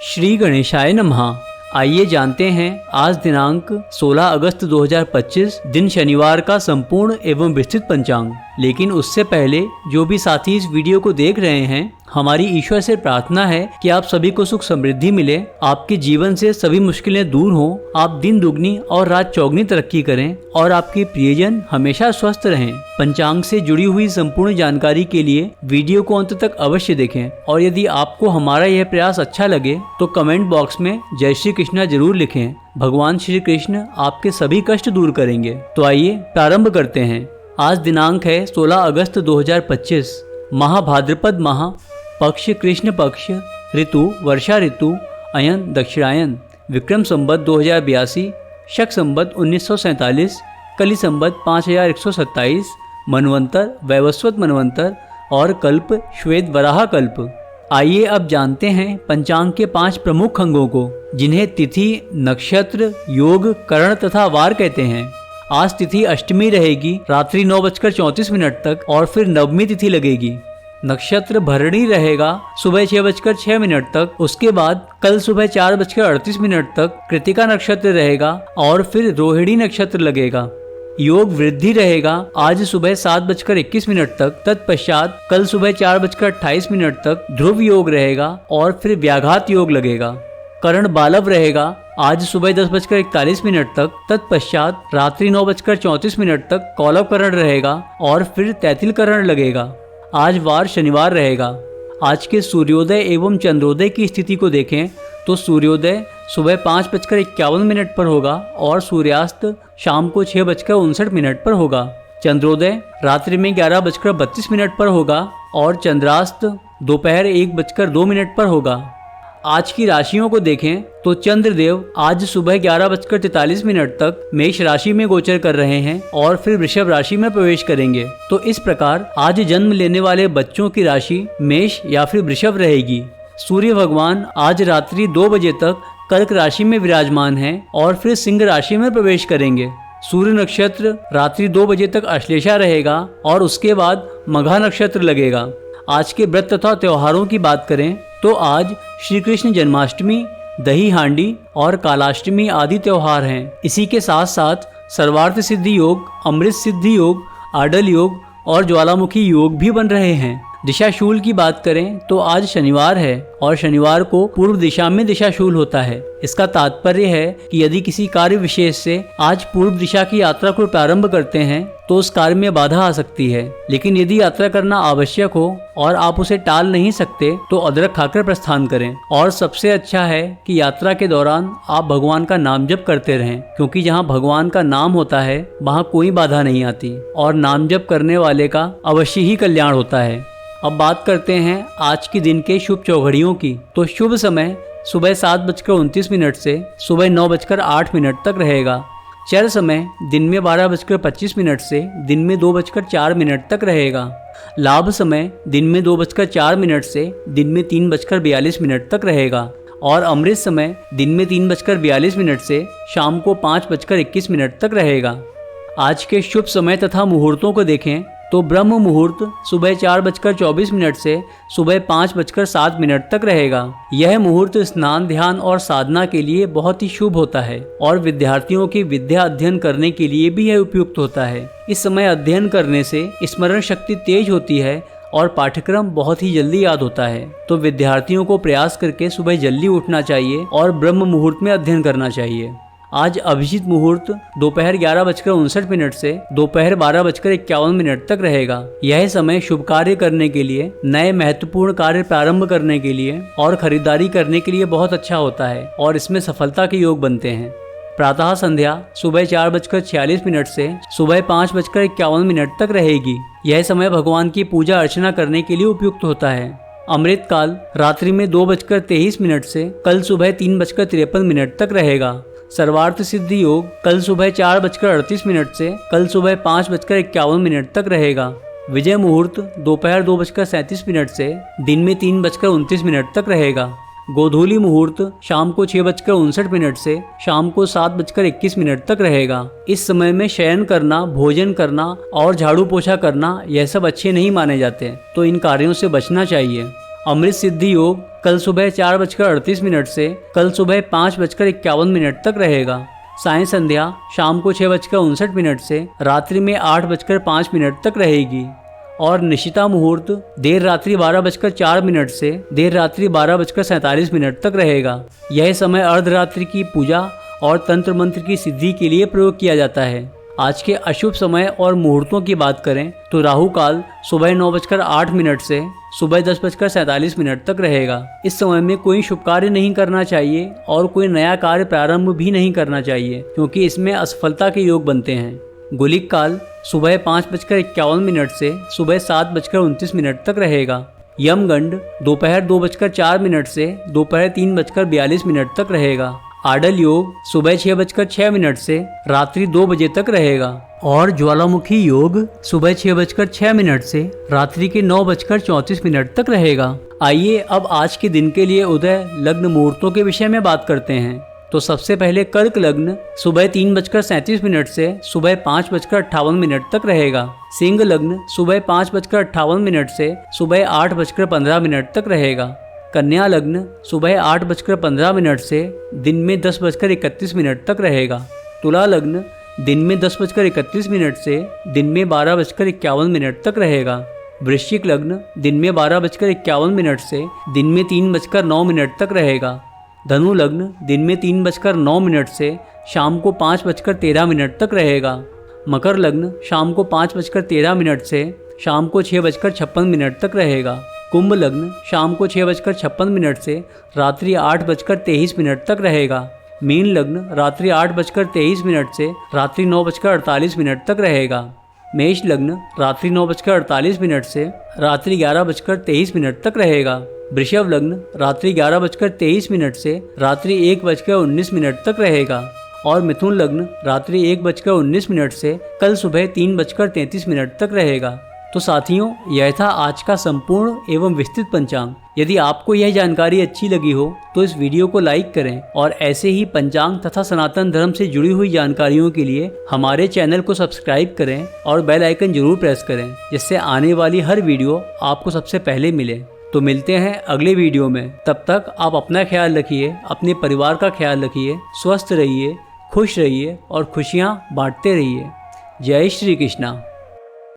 श्री गणेशाय नमः। आइए जानते हैं आज दिनांक 16 अगस्त 2025 दिन शनिवार का संपूर्ण एवं विस्तृत पंचांग। लेकिन उससे पहले जो भी साथी इस वीडियो को देख रहे हैं, हमारी ईश्वर से प्रार्थना है कि आप सभी को सुख समृद्धि मिले, आपके जीवन से सभी मुश्किलें दूर हों, आप दिन दुगनी और रात चौगनी तरक्की करें और आपके प्रियजन हमेशा स्वस्थ रहें। पंचांग से जुड़ी हुई संपूर्ण जानकारी के लिए वीडियो को अंत तक अवश्य देखें और यदि आपको हमारा यह प्रयास अच्छा लगे तो कमेंट बॉक्स में जय श्री कृष्णा जरूर लिखें। भगवान श्री कृष्ण आपके सभी कष्ट दूर करेंगे। तो आइए प्रारंभ करते हैं। आज दिनांक है 16 अगस्त 2025, महाभाद्रपद माह, पक्ष कृष्ण पक्ष, ऋतु वर्षा ऋतु, अयन दक्षिणायन, विक्रम संवत 2082, शक संवत 1947, कली संवत 5127, मनवंतर वैवस्वत मनवंतर और कल्प श्वेत वराह कल्प। आइए अब जानते हैं पंचांग के 5 प्रमुख अंगों को, जिन्हें तिथि, नक्षत्र, योग, करण तथा वार कहते हैं। आज तिथि अष्टमी रहेगी रात्रि 9:34 तक और फिर नवमी तिथि लगेगी। नक्षत्र भरणी रहेगा सुबह 6:06 तक। उसके बाद कल सुबह 4:38 तक कृतिका नक्षत्र रहेगा और फिर रोहिणी नक्षत्र लगेगा। योग वृद्धि रहेगा आज सुबह 7:21 तक। तत्पश्चात कल सुबह 4:28 तक ध्रुव योग रहेगा और फिर व्याघात योग लगेगा। करण बालव रहेगा आज सुबह 10:41 तक। तत्पश्चात रात्रि 9:34 तक कौलव करण रहेगा और फिर तैतिल करण लगेगा। आज वार शनिवार रहेगा। आज के सूर्योदय एवं चंद्रोदय की स्थिति को देखें तो सूर्योदय सुबह 5:51 पर होगा और सूर्यास्त शाम को 6:59 पर होगा। चंद्रोदय रात्रि में 11:32 पर होगा और चंद्रास्त दोपहर 1:02 पर होगा। आज की राशियों को देखें तो चंद्रदेव आज सुबह 11:43 तक मेष राशि में गोचर कर रहे हैं और फिर वृषभ राशि में प्रवेश करेंगे। तो इस प्रकार आज जन्म लेने वाले बच्चों की राशि मेष या फिर वृषभ रहेगी। सूर्य भगवान आज रात्रि 2 बजे तक कर्क राशि में विराजमान हैं और फिर सिंह राशि में प्रवेश करेंगे। सूर्य नक्षत्र रात्रि 2 बजे तक अश्लेषा रहेगा और उसके बाद मघा नक्षत्र लगेगा। आज के व्रत तथा त्योहारों की बात करें तो आज श्री कृष्ण जन्माष्टमी, दही हांडी और कालाष्टमी आदि त्योहार हैं। इसी के साथ साथ सर्वार्थ सिद्धि योग, अमृत सिद्धि योग, आडल योग और ज्वालामुखी योग भी बन रहे हैं। दिशाशूल की बात करें तो आज शनिवार है और शनिवार को पूर्व दिशा में दिशाशूल होता है। इसका तात्पर्य है कि यदि किसी कार्य विशेष से आज पूर्व दिशा की यात्रा को प्रारंभ करते हैं तो उस कार्य में बाधा आ सकती है। लेकिन यदि यात्रा करना आवश्यक हो और आप उसे टाल नहीं सकते तो अदरक खाकर प्रस्थान करें। और सबसे अच्छा है कि यात्रा के दौरान आप भगवान का नाम जप करते रहें, क्योंकि जहाँ भगवान का नाम होता है वहाँ कोई बाधा नहीं आती और नाम जप करने वाले का अवश्य ही कल्याण होता है। अब बात करते हैं आज के दिन के शुभ चौघड़ियों की। तो शुभ समय सुबह 7:29 से सुबह 9:08 तक रहेगा। चर समय दिन में 12:25 से दिन में 2:04 तक रहेगा। लाभ समय दिन में 2:04 से दिन में 3:42 तक रहेगा और अमृत समय दिन में 3:42 से शाम को 5:21 तक रहेगा। आज के शुभ समय तथा मुहूर्तों को देखें तो ब्रह्म मुहूर्त सुबह 4:24 से सुबह 5:07 तक रहेगा। यह मुहूर्त स्नान, ध्यान और साधना के लिए बहुत ही शुभ होता है और विद्यार्थियों की विद्या अध्ययन करने के लिए भी यह उपयुक्त होता है। इस समय अध्ययन करने से स्मरण शक्ति तेज होती है और पाठ्यक्रम बहुत ही जल्दी याद होता है। तो विद्यार्थियों को प्रयास करके सुबह जल्दी उठना चाहिए और ब्रह्म मुहूर्त में अध्ययन करना चाहिए। आज अभिजीत मुहूर्त दोपहर 11:59 से दोपहर 12:51 तक रहेगा। यह समय शुभ कार्य करने के लिए, नए महत्वपूर्ण कार्य प्रारंभ करने के लिए और खरीदारी करने के लिए बहुत अच्छा होता है और इसमें सफलता के योग बनते हैं। प्रातः संध्या सुबह 4:46 से सुबह 5:51 तक रहेगी। यह समय भगवान की पूजा अर्चना करने के लिए उपयुक्त होता है। अमृत काल रात्रि में 2:23 से कल सुबह 3:53 तक रहेगा। सर्वार्थ सिद्धि योग कल सुबह 4:38 से कल सुबह 5:51 तक रहेगा। विजय मुहूर्त दोपहर 2:37 से दिन में 3:29 तक रहेगा। गोधूली मुहूर्त शाम को 6:59 से शाम को 7:21 तक रहेगा। इस समय में शयन करना, भोजन करना और झाड़ू पोछा करना यह सब अच्छे नहीं माने जाते, तो इन कार्यों से बचना चाहिए। अमृत सिद्धि योग कल सुबह 4:38 से कल सुबह 5:51 तक रहेगा। सायं संध्या शाम को 6:59 से रात्रि में 8:05 तक रहेगी। और निशिता मुहूर्त देर रात्रि 12:04 से देर रात्रि 12:47 तक रहेगा। यह समय अर्धरात्रि की पूजा और तंत्र मंत्र की सिद्धि के लिए प्रयोग किया जाता है। आज के अशुभ समय और मुहूर्तों की बात करें तो राहु काल सुबह 9:08 से सुबह 10:47 तक रहेगा। इस समय में कोई शुभ कार्य नहीं करना चाहिए और कोई नया कार्य प्रारंभ भी नहीं करना चाहिए, क्योंकि इसमें असफलता के योग बनते हैं। गुलिक काल सुबह 5:51 से सुबह 7:29 तक रहेगा। यमगंड दोपहर 2:04 से दोपहर 3:42 तक रहेगा। आडल योग सुबह 6:06 से रात्रि 2 बजे तक रहेगा। और ज्वालामुखी योग सुबह 6:06 से रात्रि के 9:34 तक रहेगा। आइए अब आज के दिन के लिए उदय लग्न मुहूर्तों के विषय में बात करते हैं। तो सबसे पहले कर्क लग्न सुबह 3:37 से सुबह 5:58 तक रहेगा। सिंह लग्न सुबह 5:58 से सुबह 8:15 तक रहेगा। कन्या लग्न सुबह 8:15 से दिन में 10:31 तक रहेगा। तुला लग्न दिन में 10:31 से दिन में 12:51 तक रहेगा। वृश्चिक लग्न दिन में 12:51 से दिन में 3:09 तक रहेगा। धनु लग्न दिन में 3:09 से शाम को 5:13 तक रहेगा। मकर लग्न शाम को 5:13 से शाम को 6:56 तक रहेगा। कुंभ लग्न शाम को 6:56 से रात्रि 8:23 तक रहेगा। मीन लग्न रात्रि 8:23 से रात्रि 9:48 तक रहेगा। मेष लग्न रात्रि 9:48 से रात्रि 11:23 तक रहेगा। वृषभ लग्न रात्रि 11:23 से रात्रि 1:19 तक रहेगा। और मिथुन लग्न रात्रि 1:19 से कल सुबह 3:33 तक रहेगा। तो साथियों, यह था आज का संपूर्ण एवं विस्तृत पंचांग। यदि आपको यह जानकारी अच्छी लगी हो तो इस वीडियो को लाइक करें और ऐसे ही पंचांग तथा सनातन धर्म से जुड़ी हुई जानकारियों के लिए हमारे चैनल को सब्सक्राइब करें और बेल आइकन जरूर प्रेस करें, जिससे आने वाली हर वीडियो आपको सबसे पहले मिले। तो मिलते हैं अगले वीडियो में। तब तक आप अपना ख्याल रखिए, अपने परिवार का ख्याल रखिए, स्वस्थ रहिए, खुश रहिए और खुशियाँ बांटते रहिए। जय श्री कृष्णा।